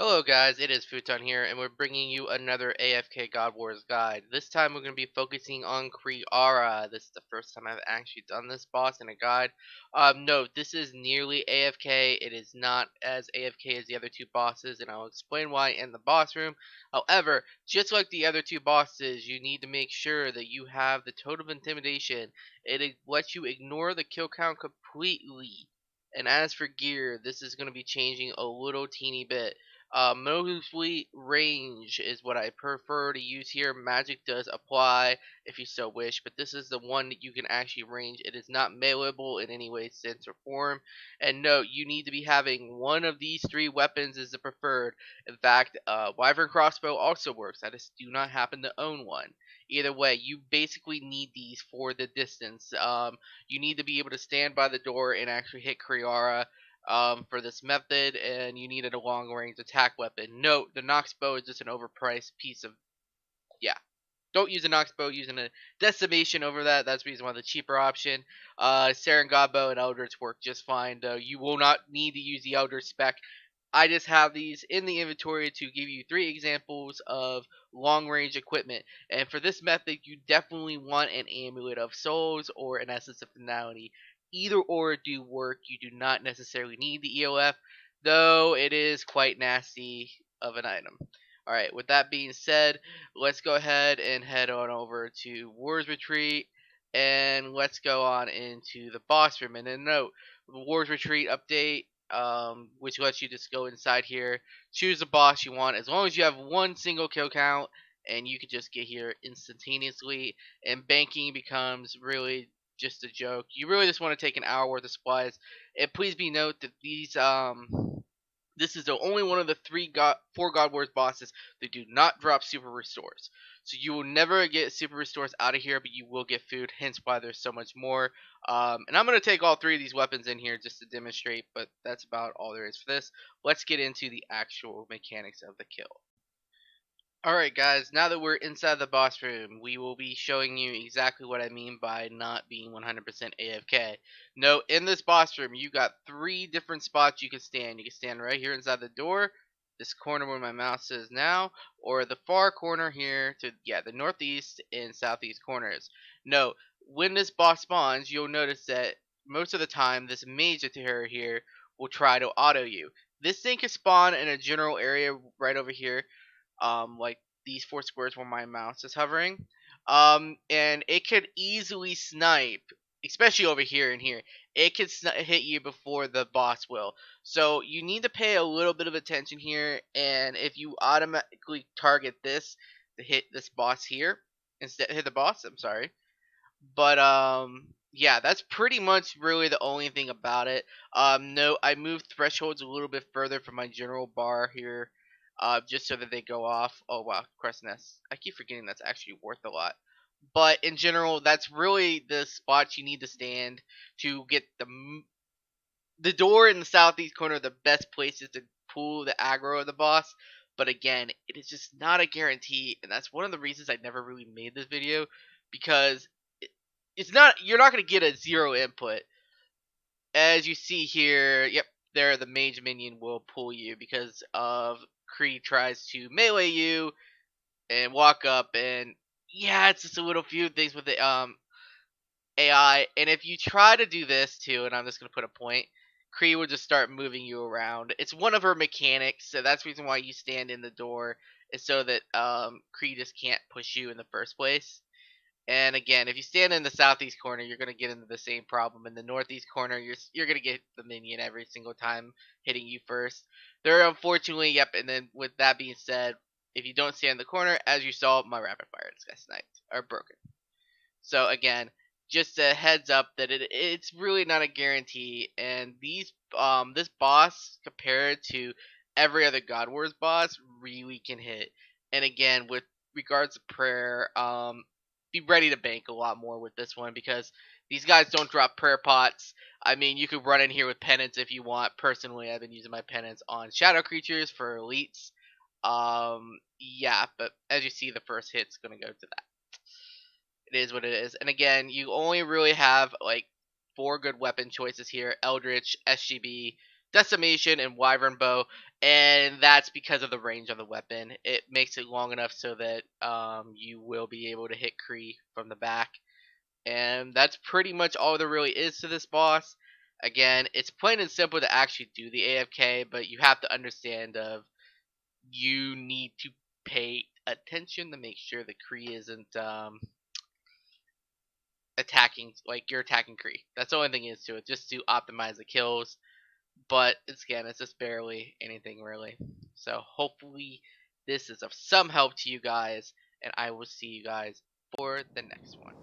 Hello guys, it is Futon here, and we're bringing you another AFK God Wars guide. This time we're going to be focusing on Kree'arra. This is the first time I've actually done this boss in a guide. No, this is nearly AFK. It is not as AFK as the other two bosses, and I'll explain why in the boss room. However, just like the other two bosses, you need to make sure that you have the Totem of Intimidation. It lets you ignore the kill count completely. And as for gear, this is going to be changing a little teeny bit. Mostly range is what I prefer to use here. Magic does apply if you so wish, but this is the one that you can actually range. It is not meleeable in any way, sense, or form. And note, you need to be having one of these three weapons as the preferred. In fact, Wyvern Crossbow also works. I just do not happen to own one. Either way, you basically need these for the distance. You need to be able to stand by the door and actually hit Kree'arra for this method, and you needed a long range attack weapon. Note, the Nox bow is just an overpriced piece of, yeah. Don't use a Nox bow, using a decimation over that. That's the reason why the cheaper option. Sarangod bow and Eldritch work just fine, though. You will not need to use the Elder spec. I just have these in the inventory to give you 3 examples of long range equipment. And for this method, you definitely want an Amulet of Souls or an Essence of Finality. Either or do work. You do not necessarily need the EOF, though it is quite nasty of an item. Alright, with that being said, let's go ahead and head on over to Wars Retreat. And let's go on into the boss room. And then note, the Wars Retreat update, which lets you just go inside here, choose the boss you want, as long as you have one single kill count, and you can just get here instantaneously. And banking becomes really just a joke. You really just want to take an hour worth of supplies. And please be note that this is the only one of the four God Wars bosses that do not drop super restores. So you will never get super restores out of here, but you will get food, hence why there's so much more. And I'm going to take all 3 of these weapons in here just to demonstrate, but that's about all there is for this. Let's get into the actual mechanics of the kill. Alright guys, now that we're inside the boss room, we will be showing you exactly what I mean by not being 100% AFK. Note, in this boss room, you got 3 different spots you can stand. You can stand right here inside the door, this corner where my mouse is now, or the far corner here to, the northeast and southeast corners. Note, when this boss spawns, you'll notice that most of the time, this mage terror here will try to auto you. This thing can spawn in a general area right over here, like these 4 squares where my mouse is hovering. And it could easily snipe, especially over here and here. It could hit you before the boss will. So you need to pay a little bit of attention here. And if you automatically target this to hit this boss here, instead hit the boss, I'm sorry. But yeah, that's pretty much really the only thing about it. No, I moved thresholds a little bit further from my general bar here, just so that they go off. Oh wow, crest nest. I keep forgetting that's actually worth a lot. But in general, that's really the spots you need to stand to get the door in the southeast corner. Are the best places to pull the aggro of the boss. But again, it is just not a guarantee, and that's one of the reasons I never really made this video, because it's not, you're not going to get a 0 input. As you see here, yep, there the mage minion will pull you because of Kree tries to melee you and walk up, and yeah, it's just a little few things with the AI. And if you try to do this too, and I'm just going to put a point, Kree will just start moving you around. It's one of her mechanics, so that's the reason why you stand in the door, is so that Kree just can't push you in the first place. And again, if you stand in the southeast corner, you're gonna get into the same problem. In the northeast corner, you're gonna get the minion every single time hitting you first. There, unfortunately, yep. And then with that being said, if you don't stand in the corner, as you saw, my rapid fire just got sniped or broken. So again, just a heads up that it's really not a guarantee. And this boss compared to every other God Wars boss really can hit. And again, with regards to prayer, be ready to bank a lot more with this one, because these guys don't drop prayer pots. I mean, you could run in here with penance if you want. Personally, I've been using my penance on shadow creatures for elites. Yeah, but as you see, the first hit's gonna go to that. It is what it is. And again, you only really have like 4 good weapon choices here: Eldritch, SGB, decimation and wyvern bow, and that's because of the range of the weapon. It makes it long enough so that you will be able to hit Kree from the back, and that's pretty much all there really is to this boss. Again, it's plain and simple to actually do the AFK, but you have to understand you need to pay attention to make sure the Kree isn't attacking, like you're attacking Kree. That's the only thing is to it, just to optimize the kills. But it's just barely anything really. So hopefully this is of some help to you guys, and I will see you guys for the next one.